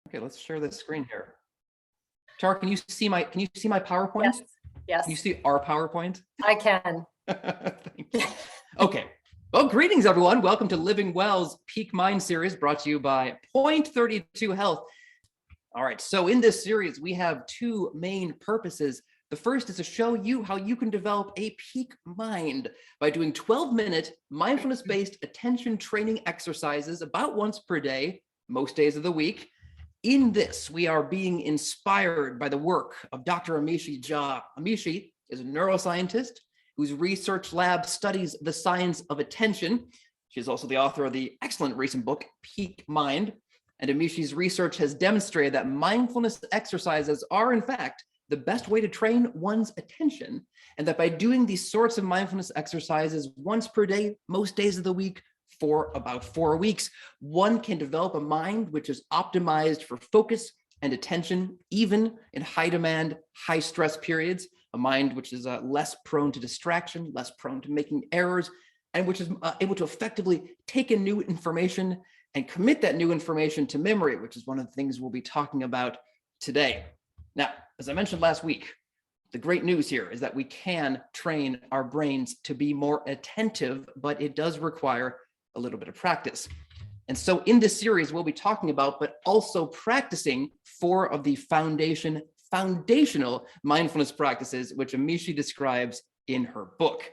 Okay, let's share this screen here. Tara, can you see my PowerPoint? Yes. Yes. Can you see our PowerPoint? I can. Thank you. Okay. Well, greetings, everyone. Welcome to Living Well's Peak Mind series, brought to you by Point 32 Health. All right. So in this series, we have two main purposes. The first is to show you how you can develop a peak mind by doing 12-minute mindfulness-based attention training exercises about once per day, most days of the week. In this, we are being inspired by the work of Dr. Amishi Jha. Amishi is a neuroscientist whose research lab studies the science of attention. She is also the author of the excellent recent book, Peak Mind. And Amishi's research has demonstrated that mindfulness exercises are, in fact, the best way to train one's attention, and that by doing these sorts of mindfulness exercises once per day, most days of the week, for about 4 weeks, one can develop a mind which is optimized for focus and attention, even in high demand, high stress periods, a mind which is less prone to distraction, less prone to making errors, and which is able to effectively take in new information and commit that new information to memory, which is one of the things we'll be talking about today. Now, as I mentioned last week, the great news here is that we can train our brains to be more attentive, but it does require a little bit of practice. And so in this series, we'll be talking about, but also practicing 4 of the foundational mindfulness practices, which Amishi describes in her book.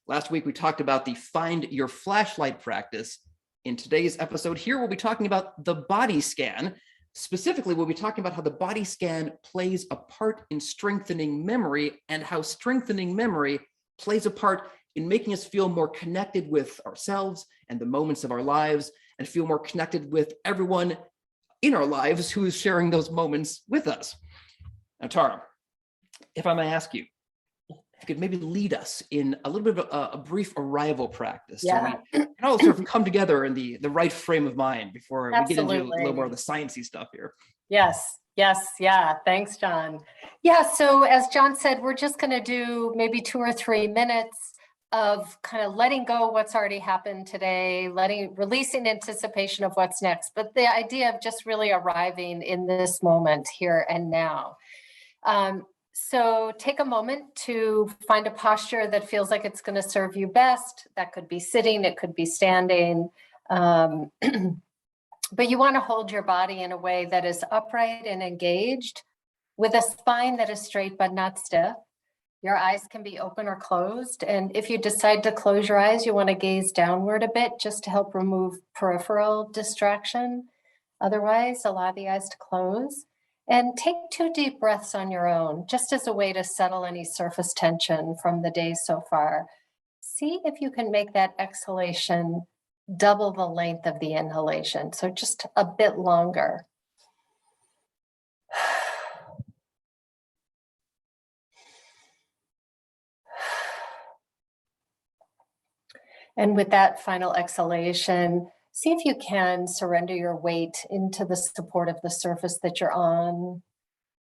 Last week, we talked about the find your flashlight practice. In today's episode here, we'll be talking about the body scan. Specifically, we'll be talking about how the body scan plays a part in strengthening memory and how strengthening memory plays a part in making us feel more connected with ourselves and the moments of our lives, and feel more connected with everyone in our lives who is sharing those moments with us. Now, Tara, if I may ask you, if you could maybe lead us in a little bit of a brief arrival practice, Yeah. so we can all sort of come together in the right frame of mind before we get into a Absolutely. little more of the sciencey stuff here. Yes. Yeah. Thanks, John. Yeah. So as John said, we're just going to do maybe 2 or 3 minutes of kind of letting go what's already happened today, releasing anticipation of what's next, but the idea of just really arriving in this moment here and now. So take a moment to find a posture that feels like it's going to serve you best. That could be sitting, it could be standing. But you want to hold your body in a way that is upright and engaged, with a spine that is straight but not stiff. Your eyes can be open or closed. And if you decide to close your eyes, you want to gaze downward a bit just to help remove peripheral distraction. Otherwise, allow the eyes to close. And take 2 deep breaths on your own, just as a way to settle any surface tension from the day so far. See if you can make that exhalation double the length of the inhalation, so just a bit longer. And with that final exhalation, see if you can surrender your weight into the support of the surface that you're on.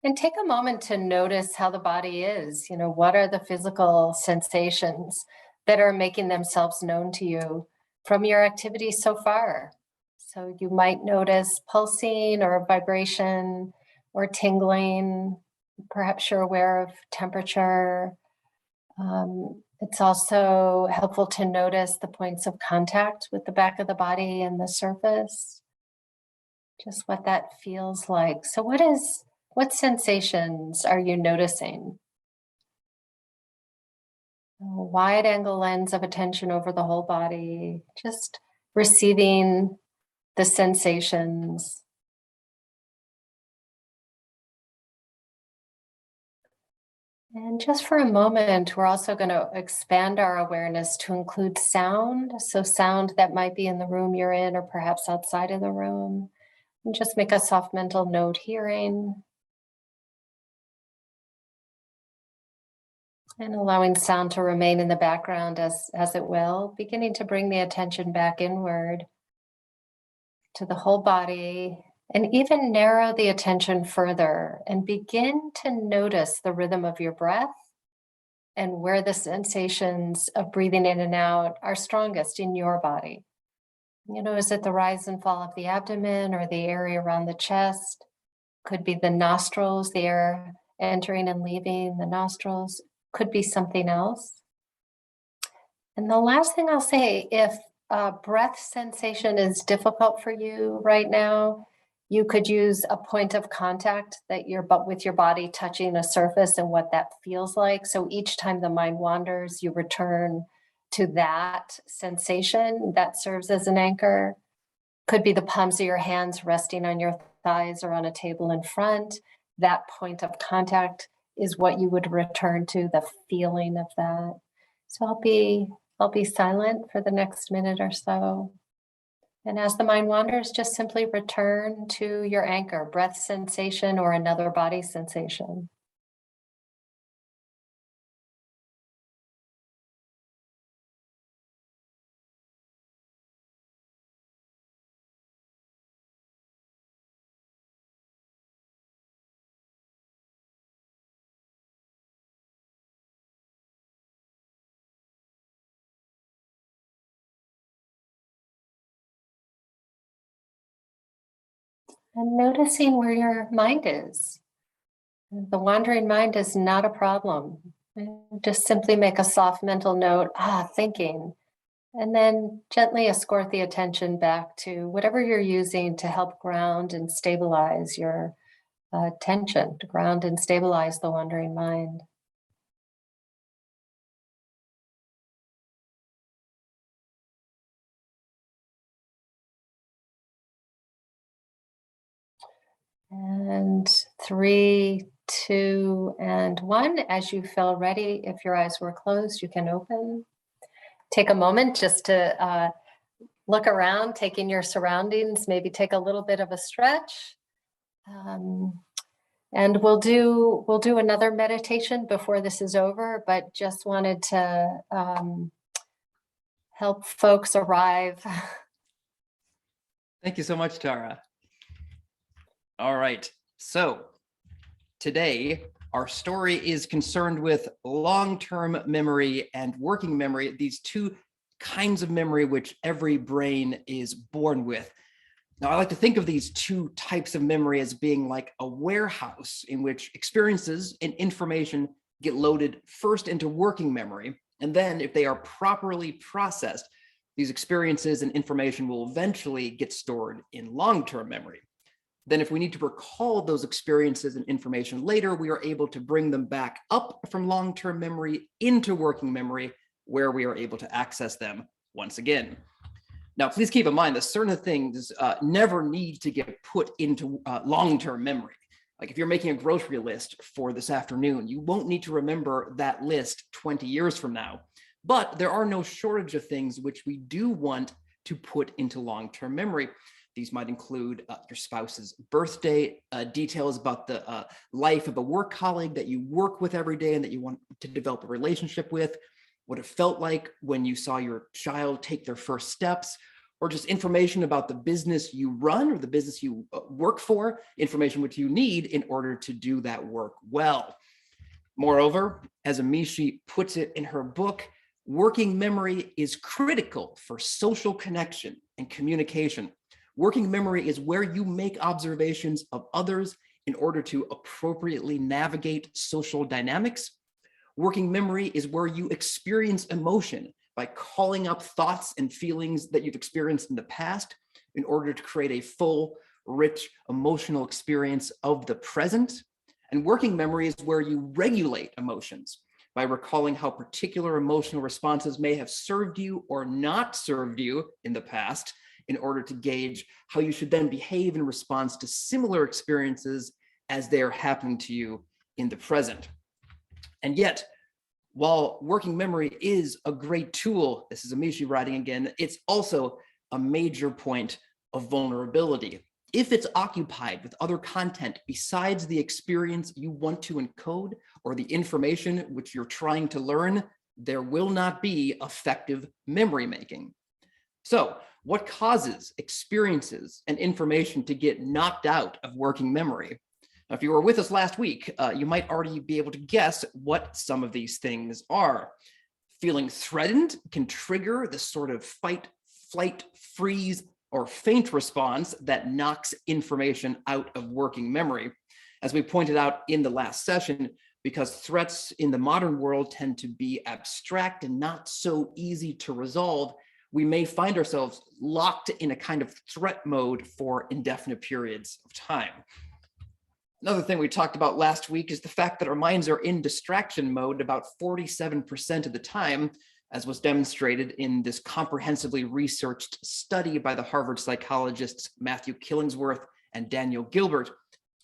And take a moment to notice how the body is. What are the physical sensations that are making themselves known to you from your activity so far? So you might notice pulsing or vibration or tingling. Perhaps you're aware of temperature. It's also helpful to notice the points of contact with the back of the body and the surface, just what that feels like. So what sensations are you noticing? A wide angle lens of attention over the whole body, just receiving the sensations. And just for a moment, we're also going to expand our awareness to include sound. So sound that might be in the room you're in or perhaps outside of the room. And just make a soft mental note hearing. And allowing sound to remain in the background as it will, beginning to bring the attention back inward to the whole body. And even narrow the attention further and begin to notice the rhythm of your breath and where the sensations of breathing in and out are strongest in your body. Is it the rise and fall of the abdomen or the area around the chest? Could be the nostrils, the air entering and leaving the nostrils. Could be something else. And the last thing I'll say, if breath sensation is difficult for you right now, you could use a point of contact that you're with your body touching a surface and what that feels like. So each time the mind wanders, you return to that sensation that serves as an anchor. Could be the palms of your hands resting on your thighs or on a table in front. That point of contact is what you would return to, the feeling of that. So I'll be silent for the next minute or so. And as the mind wanders, just simply return to your anchor, breath sensation or another body sensation. And noticing where your mind is. The wandering mind is not a problem. Just simply make a soft mental note, thinking, and then gently escort the attention back to whatever you're using to help ground and stabilize your attention, to ground and stabilize the wandering mind. And 3, 2, and 1. As you feel ready, if your eyes were closed, you can open. Take a moment just to look around, take in your surroundings, maybe take a little bit of a stretch. And we'll do another meditation before this is over, but just wanted to help folks arrive. Thank you so much, Tara. All right, so today our story is concerned with long-term memory and working memory, these two kinds of memory which every brain is born with. Now, I like to think of these two types of memory as being like a warehouse in which experiences and information get loaded first into working memory, and then if they are properly processed, these experiences and information will eventually get stored in long-term memory. Then if we need to recall those experiences and information later, we are able to bring them back up from long-term memory into working memory, where we are able to access them once again. Now, please keep in mind that certain things never need to get put into long-term memory. Like if you're making a grocery list for this afternoon, you won't need to remember that list 20 years from now. But there are no shortage of things which we do want to put into long-term memory. These might include your spouse's birthday, details about the life of a work colleague that you work with every day and that you want to develop a relationship with, what it felt like when you saw your child take their first steps, or just information about the business you run or the business you work for, information which you need in order to do that work well. Moreover, as Amishi puts it in her book, working memory is critical for social connection and communication. Working memory is where you make observations of others in order to appropriately navigate social dynamics. Working memory is where you experience emotion by calling up thoughts and feelings that you've experienced in the past in order to create a full, rich emotional experience of the present. And working memory is where you regulate emotions by recalling how particular emotional responses may have served you or not served you in the past, in order to gauge how you should then behave in response to similar experiences as they are happening to you in the present. And yet, while working memory is a great tool, this is Amishi writing again, it's also a major point of vulnerability. If it's occupied with other content besides the experience you want to encode or the information which you're trying to learn, there will not be effective memory making. So, what causes experiences and information to get knocked out of working memory? Now, if you were with us last week, you might already be able to guess what some of these things are. Feeling threatened can trigger this sort of fight, flight, freeze, or faint response that knocks information out of working memory. As we pointed out in the last session, because threats in the modern world tend to be abstract and not so easy to resolve, we may find ourselves locked in a kind of threat mode for indefinite periods of time. Another thing we talked about last week is the fact that our minds are in distraction mode about 47% of the time, as was demonstrated in this comprehensively researched study by the Harvard psychologists Matthew Killingsworth and Daniel Gilbert.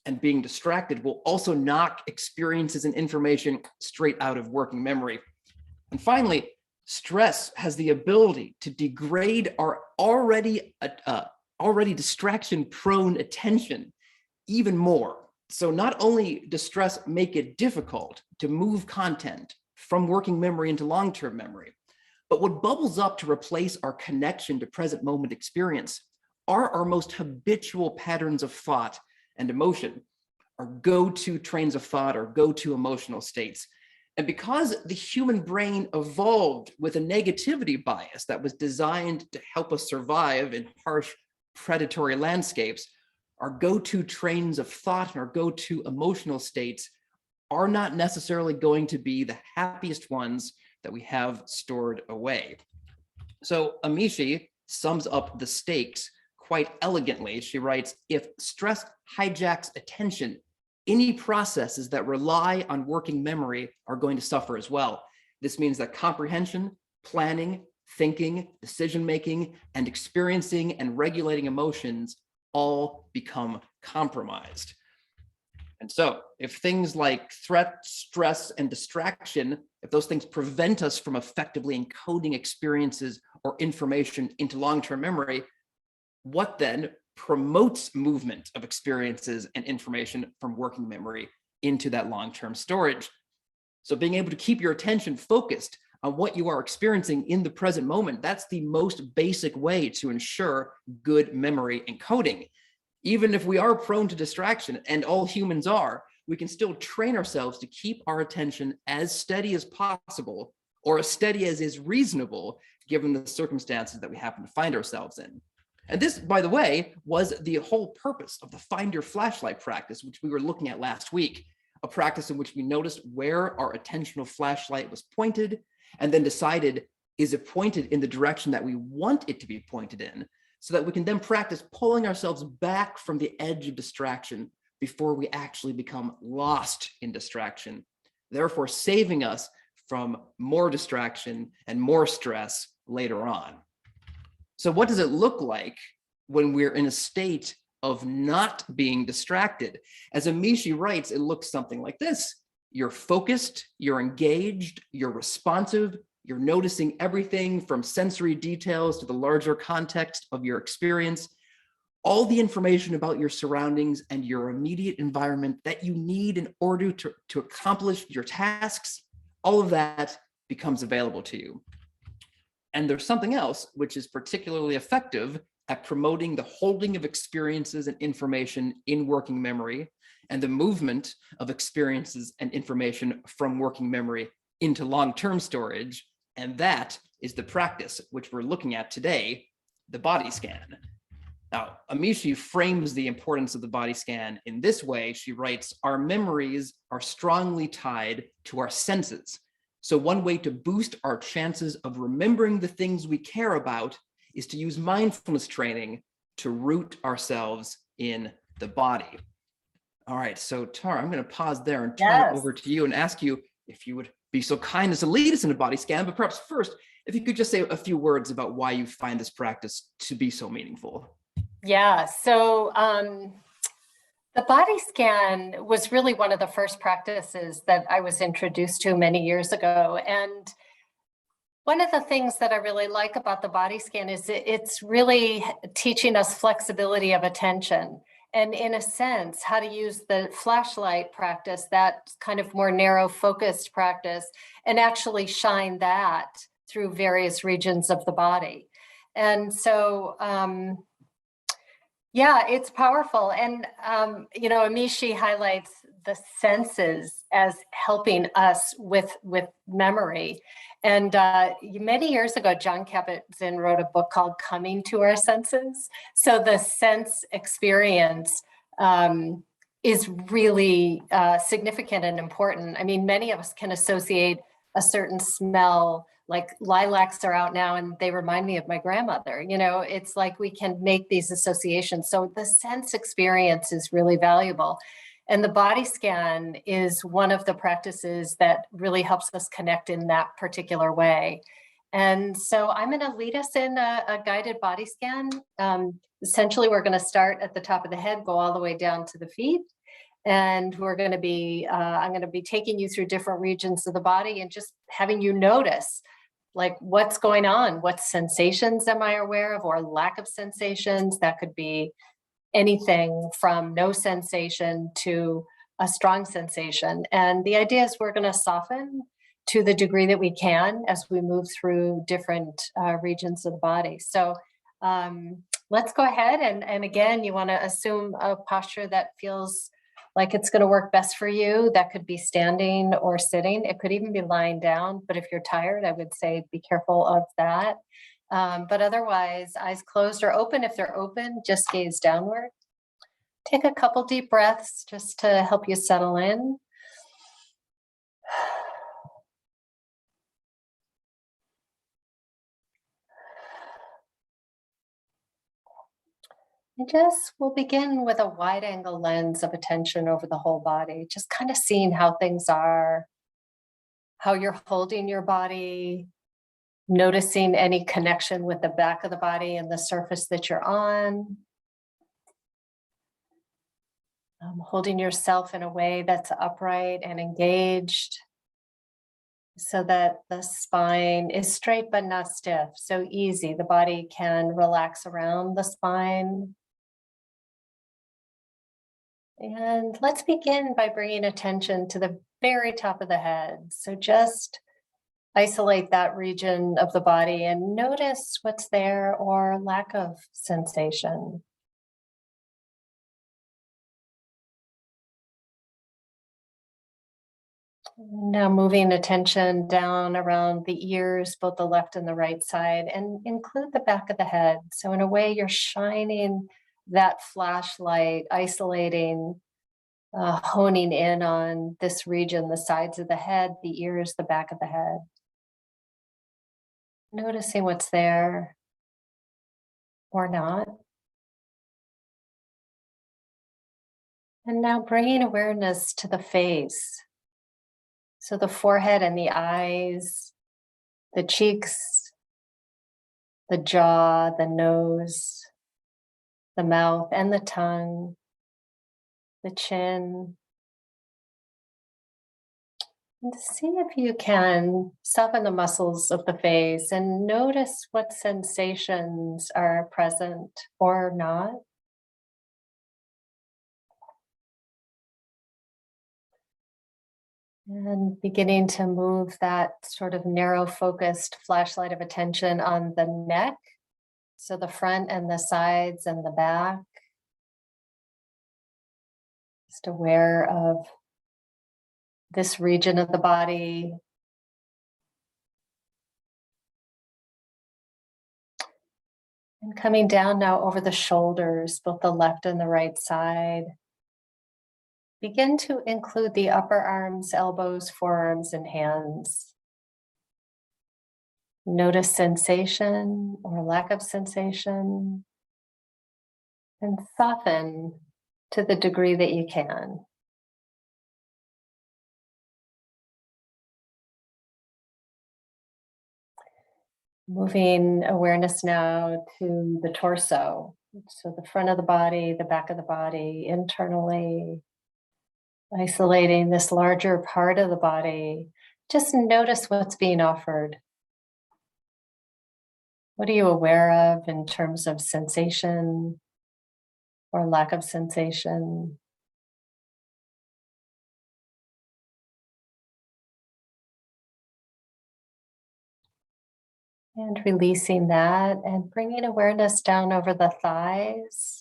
And being distracted will also knock experiences and information straight out of working memory. And finally, stress has the ability to degrade our already distraction-prone attention even more. So not only does stress make it difficult to move content from working memory into long-term memory, but what bubbles up to replace our connection to present moment experience are our most habitual patterns of thought and emotion, our go-to trains of thought, our go-to emotional states. And because the human brain evolved with a negativity bias that was designed to help us survive in harsh predatory landscapes, our go-to trains of thought and our go-to emotional states are not necessarily going to be the happiest ones that we have stored away. So Amishi sums up the stakes quite elegantly. She writes, if stress hijacks attention, any processes that rely on working memory are going to suffer as well. This means that comprehension, planning, thinking, decision-making, and experiencing and regulating emotions all become compromised. And so if things like threat, stress, and distraction, if those things prevent us from effectively encoding experiences or information into long-term memory, what then promotes movement of experiences and information from working memory into that long-term storage? So being able to keep your attention focused on what you are experiencing in the present moment, that's the most basic way to ensure good memory encoding. Even if we are prone to distraction, and all humans are, we can still train ourselves to keep our attention as steady as possible, or as steady as is reasonable, given the circumstances that we happen to find ourselves in. And this, by the way, was the whole purpose of the Find Your Flashlight practice, which we were looking at last week, a practice in which we noticed where our attentional flashlight was pointed, and then decided, is it pointed in the direction that we want it to be pointed in, so that we can then practice pulling ourselves back from the edge of distraction before we actually become lost in distraction, therefore saving us from more distraction and more stress later on. So what does it look like when we're in a state of not being distracted? As Amishi writes, it looks something like this. You're focused, you're engaged, you're responsive, you're noticing everything from sensory details to the larger context of your experience, all the information about your surroundings and your immediate environment that you need in order to accomplish your tasks, all of that becomes available to you. And there's something else which is particularly effective at promoting the holding of experiences and information in working memory and the movement of experiences and information from working memory into long-term storage. And that is the practice which we're looking at today, the body scan. Now, Amishi frames the importance of the body scan in this way. She writes, our memories are strongly tied to our senses. So one way to boost our chances of remembering the things we care about is to use mindfulness training to root ourselves in the body. All right, so Tara, I'm going to pause there and turn it over to you and ask you if you would be so kind as to lead us in a body scan, but perhaps first, if you could just say a few words about why you find this practice to be so meaningful. Yeah, so the body scan was really one of the first practices that I was introduced to many years ago. And one of the things that I really like about the body scan is it's really teaching us flexibility of attention. And in a sense, how to use the flashlight practice, that kind of more narrow focused practice, and actually shine that through various regions of the body. And so, yeah, it's powerful. And, you know, Amishi highlights the senses as helping us with memory. And many years ago, John Kabat-Zinn wrote a book called Coming to Our Senses. So the sense experience is really significant and important. I mean, many of us can associate a certain smell, like lilacs are out now and they remind me of my grandmother. You know, it's like we can make these associations. So the sense experience is really valuable. And the body scan is one of the practices that really helps us connect in that particular way. And so I'm going to lead us in a guided body scan. Essentially, we're going to start at the top of the head, go all the way down to the feet. And we're going to be, I'm going to be taking you through different regions of the body and just having you notice, like, what's going on? What sensations am I aware of, or lack of sensations? That could be anything from no sensation to a strong sensation. And the idea is we're going to soften to the degree that we can as we move through different regions of the body. So let's go ahead. And again, you want to assume a posture that feels like it's going to work best for you. That could be standing or sitting. It could even be lying down. But if you're tired, I would say be careful of that. But otherwise, eyes closed or open. If they're open, just gaze downward. Take a couple deep breaths just to help you settle in. And just we'll begin with a wide angle lens of attention over the whole body, just kind of seeing how things are, how you're holding your body, noticing any connection with the back of the body and the surface that you're on. Holding yourself in a way that's upright and engaged so that the spine is straight but not stiff, so easy. The body can relax around the spine. And let's begin by bringing attention to the very top of the head. So just isolate that region of the body and notice what's there or lack of sensation. Now moving attention down around the ears, both the left and the right side, and include the back of the head. So in a way, you're shining that flashlight, isolating, honing in on this region, the sides of the head, the ears, the back of the head. Noticing what's there or not. And now bringing awareness to the face. So the forehead and the eyes, the cheeks, the jaw, the nose, the mouth and the tongue, the chin. And see if you can soften the muscles of the face and notice what sensations are present or not. And beginning to move that sort of narrow focused flashlight of attention on the neck. So the front and the sides and the back. Just aware of this region of the body. And coming down now over the shoulders, both the left and the right side. Begin to include the upper arms, elbows, forearms, and hands. Notice sensation or lack of sensation. And soften to the degree that you can. Moving awareness now to the torso. So the front of the body, the back of the body, internally. Isolating this larger part of the body. Just notice what's being offered. What are you aware of in terms of sensation or lack of sensation? And releasing that and bringing awareness down over the thighs.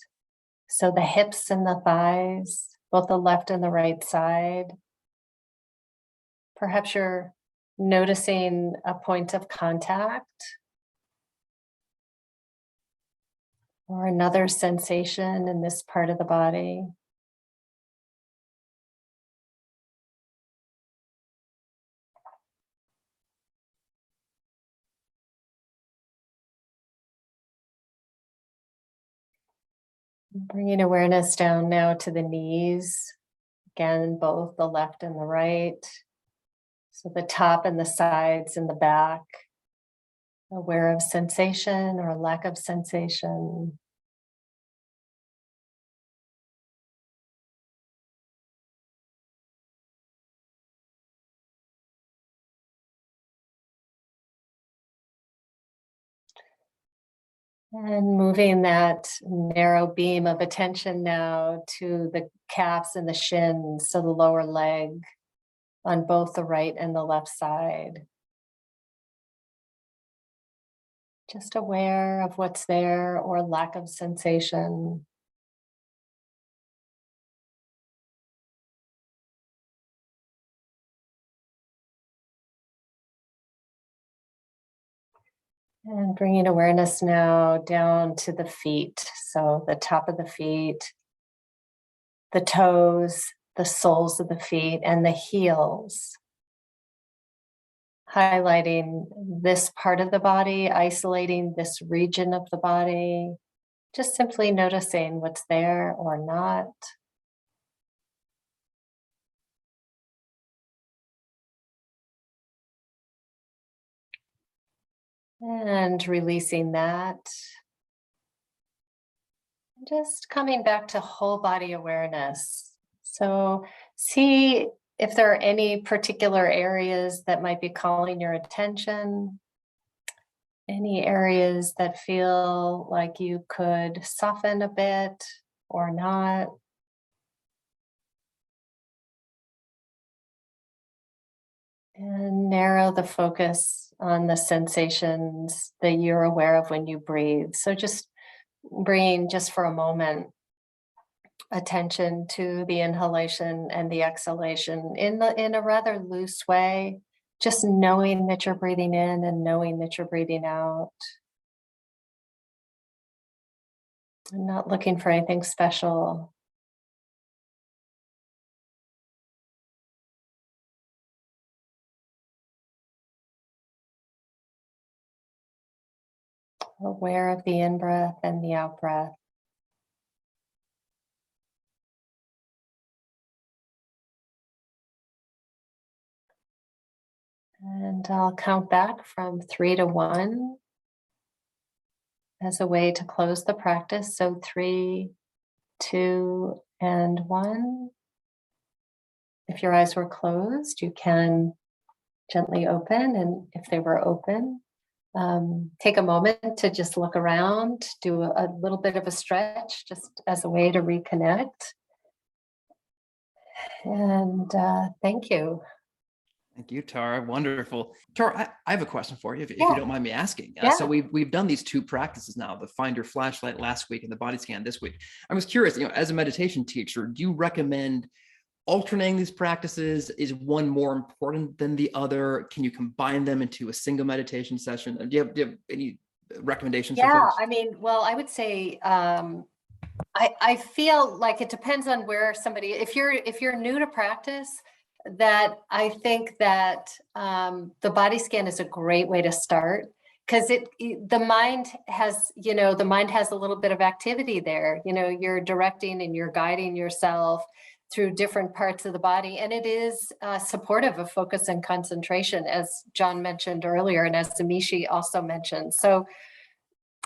So the hips and the thighs. both the left and the right side. Perhaps you're noticing a point of contact or another sensation in this part of the body. Bringing awareness down now to the knees. Again, both the left and the right. So the top and the sides and the back. Aware of sensation or lack of sensation. And moving that narrow beam of attention now to the calves and the shins, so the lower leg on both the right and the left side. Just aware of what's there or lack of sensation. And bringing awareness now down to the feet. So the top of the feet, the toes, the soles of the feet, and the heels. Highlighting this part of the body, isolating this region of the body, just simply noticing what's there or not. And releasing that. Just coming back to whole body awareness. So see if there are any particular areas that might be calling your attention, any areas that feel like you could soften a bit or not. And narrow the focus on the sensations that you're aware of when you breathe. So just bringing just for a moment attention to the inhalation and the exhalation in a rather loose way, just knowing that you're breathing in and knowing that you're breathing out. I'm not looking for anything special. Aware of the in-breath and the out-breath. And I'll count back from 3 to 1 as a way to close the practice. So 3, 2, and 1. If your eyes were closed, you can gently open, and if they were open, take a moment to just look around, do a little bit of a stretch just as a way to reconnect. And thank you. Thank you, Tara. Wonderful. Tara, I have a question for you, if Yeah. you don't mind me asking. Yeah. So we've done these two practices now, the Find Your Flashlight last week and the body scan this week. I was curious, as a meditation teacher, do you recommend alternating these practices? Is one more important than the other? Can you combine them into a single meditation session? Do you have any recommendations for folks? I mean, well, I would say I feel like it depends on where somebody, if you're new to practice, that I think that the body scan is a great way to start, because the mind has a little bit of activity there. You're directing and you're guiding yourself through different parts of the body, and it is supportive of focus and concentration, as John mentioned earlier, and as Amishi also mentioned. So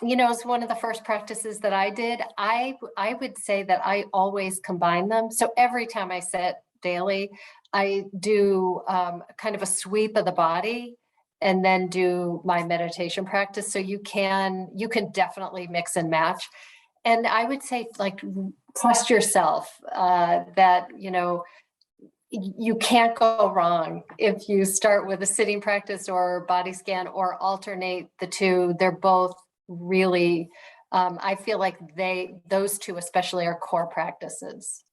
it's one of the first practices that I did. I would say that I always combine them. So every time I sit daily, I do kind of a sweep of the body and then do my meditation practice. So you can definitely mix and match. And I would say, like, trust yourself that, you can't go wrong if you start with a sitting practice or body scan or alternate the two. They're both really, I feel like those two especially are core practices.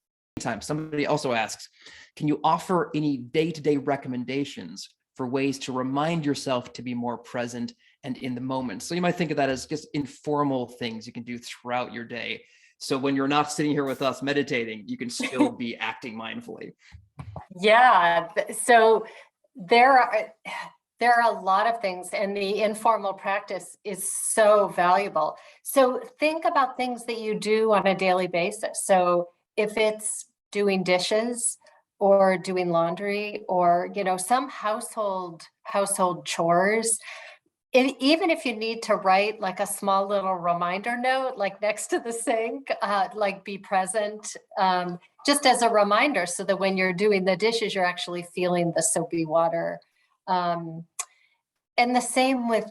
Time. Somebody also asks, can you offer any day-to-day recommendations for ways to remind yourself to be more present and in the moment? So you might think of that as just informal things you can do throughout your day. So when you're not sitting here with us meditating, you can still be acting mindfully. Yeah. So there are a lot of things, and the informal practice is so valuable. So think about things that you do on a daily basis. So if it's doing dishes or doing laundry, or some household chores, even if you need to write like a small little reminder note, like next to the sink, like be present, just as a reminder, so that when you're doing the dishes, you're actually feeling the soapy water. And the same with,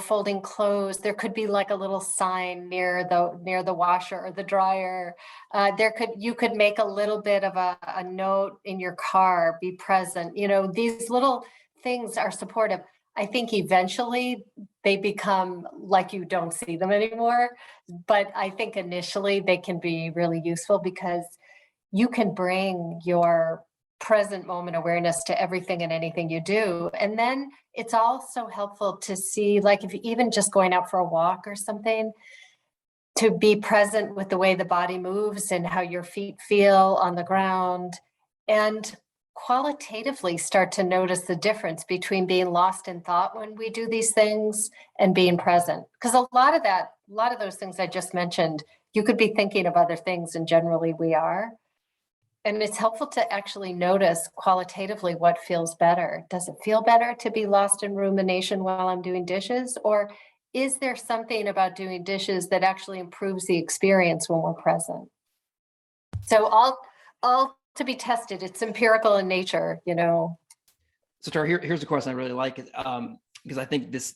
folding clothes. There could be like a little sign near the washer or the dryer. You could make a little bit of a note in your car, be present. These little things are supportive. I think eventually they become like you don't see them anymore. But I think initially they can be really useful, because you can bring your present moment awareness to everything and anything you do. And then it's also helpful to see, like, if even just going out for a walk or something, to be present with the way the body moves and how your feet feel on the ground, and qualitatively start to notice the difference between being lost in thought when we do these things and being present. Because a lot of those things I just mentioned, you could be thinking of other things, and generally we are. And it's helpful to actually notice qualitatively what feels better. Does it feel better to be lost in rumination while I'm doing dishes? Or is there something about doing dishes that actually improves the experience when we're present? So all to be tested. It's empirical in nature, So Tara, here's a question I really like, because I think this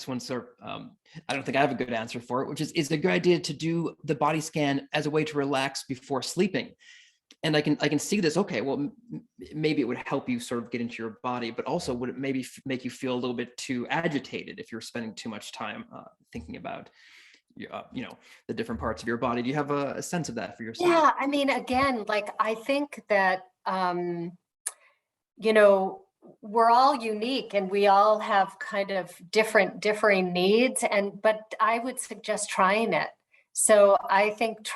one's sort of, I don't think I have a good answer for it, which is a good idea to do the body scan as a way to relax before sleeping. And I can see this. Okay, well, maybe it would help you sort of get into your body, but also would it maybe make you feel a little bit too agitated if you're spending too much time thinking about, the different parts of your body? Do you have a sense of that for yourself? Yeah, I mean, again, like, I think that, you know, we're all unique, and we all have kind of differing needs, but I would suggest trying it. So I think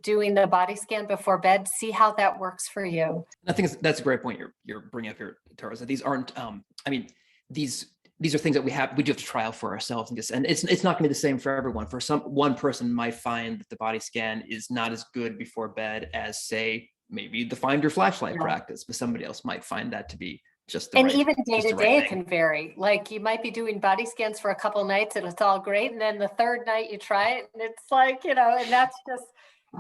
doing the body scan before bed, see how that works for you. I think that's a great point you're bringing up here, Tara. That these aren't, I mean, these are things that we do have to try out for ourselves, and it's not going to be the same for everyone. For one person might find that the body scan is not as good before bed as, say, maybe the find your flashlight practice, but somebody else might find that to be just the And right, even day just to the right day, it thing. can vary. Like, you might be doing body scans for a couple nights and it's all great, and then the third night you try it and it's like, and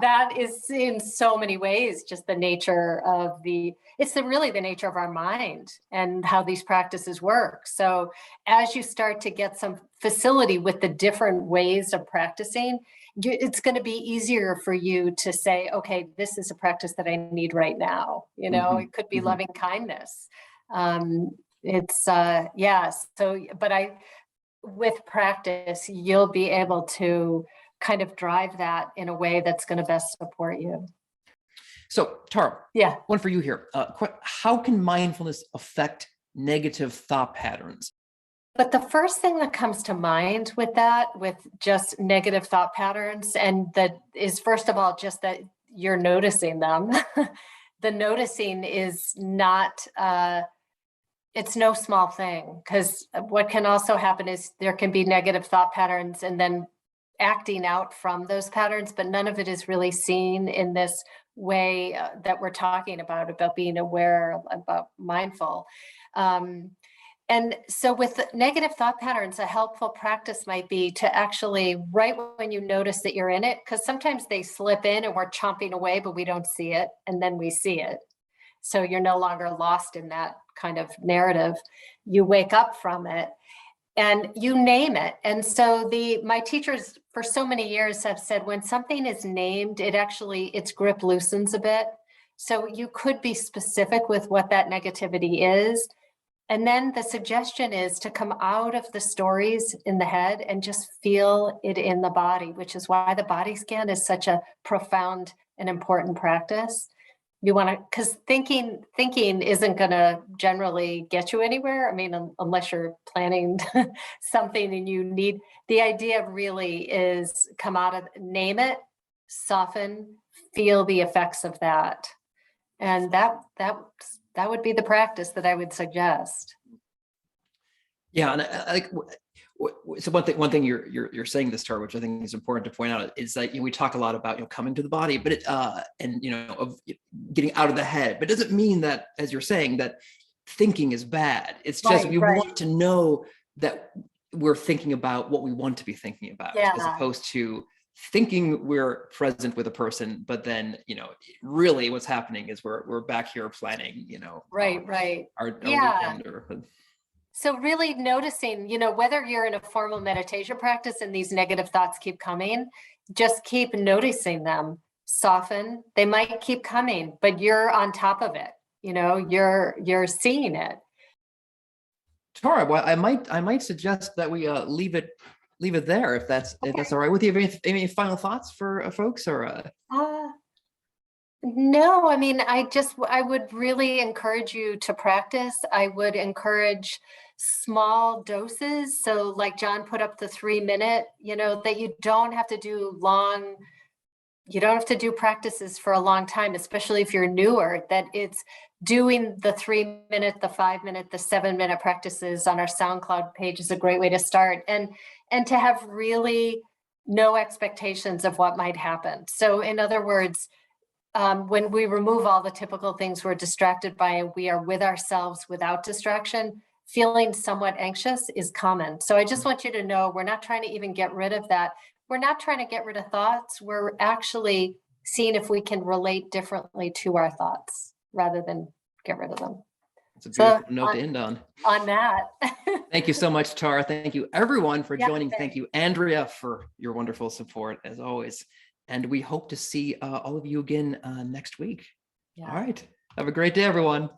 that is in so many ways just the nature of really the nature of our mind and how these practices work. So as you start to get some facility with the different ways of practicing, it's going to be easier for you to say, okay, this is a practice that I need right now. It could be loving kindness. With practice, you'll be able to kind of drive that in a way that's going to best support you. So Tara, Yeah. one for you here. How can mindfulness affect negative thought patterns? But the first thing that comes to mind with just negative thought patterns, and that is, first of all, just that you're noticing them. The noticing is not, it's no small thing, because what can also happen is there can be negative thought patterns and then acting out from those patterns, but none of it is really seen in this way that we're talking about being aware, about mindful. And so with negative thought patterns, a helpful practice might be to actually, right when you notice that you're in it, because sometimes they slip in and we're chomping away, but we don't see it, and then we see it. So you're no longer lost in that kind of narrative. You wake up from it and you name it. And so my teachers for so many years have said, when something is named, its grip loosens a bit. So you could be specific with what that negativity is. And then the suggestion is to come out of the stories in the head and just feel it in the body, which is why the body scan is such a profound and important practice. you want to, because thinking isn't going to generally get you anywhere. I mean, unless you're planning something and you need, the idea really is come out of, name it, soften, feel the effects of that. And that would be the practice that I would suggest. Yeah, and so one thing you're saying this, Tara, which I think is important to point out, is that we talk a lot about coming to the body, but and of getting out of the head, but it doesn't mean that, as you're saying, that thinking is bad. It's just we want to know that we're thinking about what we want to be thinking about, as opposed to thinking we're present with a person, but then really what's happening is we're back here planning our weekend or. So really noticing, whether you're in a formal meditation practice and these negative thoughts keep coming, just keep noticing them, soften. They might keep coming, but you're on top of it. You're seeing it. Tara, well, I might suggest that we leave it there, if that's all right with you. Any final thoughts for folks, or? No, I mean, I would really encourage you to practice. I would encourage small doses. So like John put up the 3-minute, that you don't have to do long, you don't have to do practices for a long time, especially if you're newer, that it's doing the 3-minute, the 5-minute, the 7-minute practices on our SoundCloud page is a great way to start. And to have really no expectations of what might happen. So in other words, when we remove all the typical things we're distracted by and we are with ourselves without distraction, feeling somewhat anxious is common. So I just want you to know, we're not trying to even get rid of that. We're not trying to get rid of thoughts. We're actually seeing if we can relate differently to our thoughts rather than get rid of them. It's a beautiful note to end on. On that. Thank you so much, Tara. Thank you everyone for joining. Thank you, Andrea, for your wonderful support as always. And we hope to see all of you again next week. All right. Have a great day, everyone.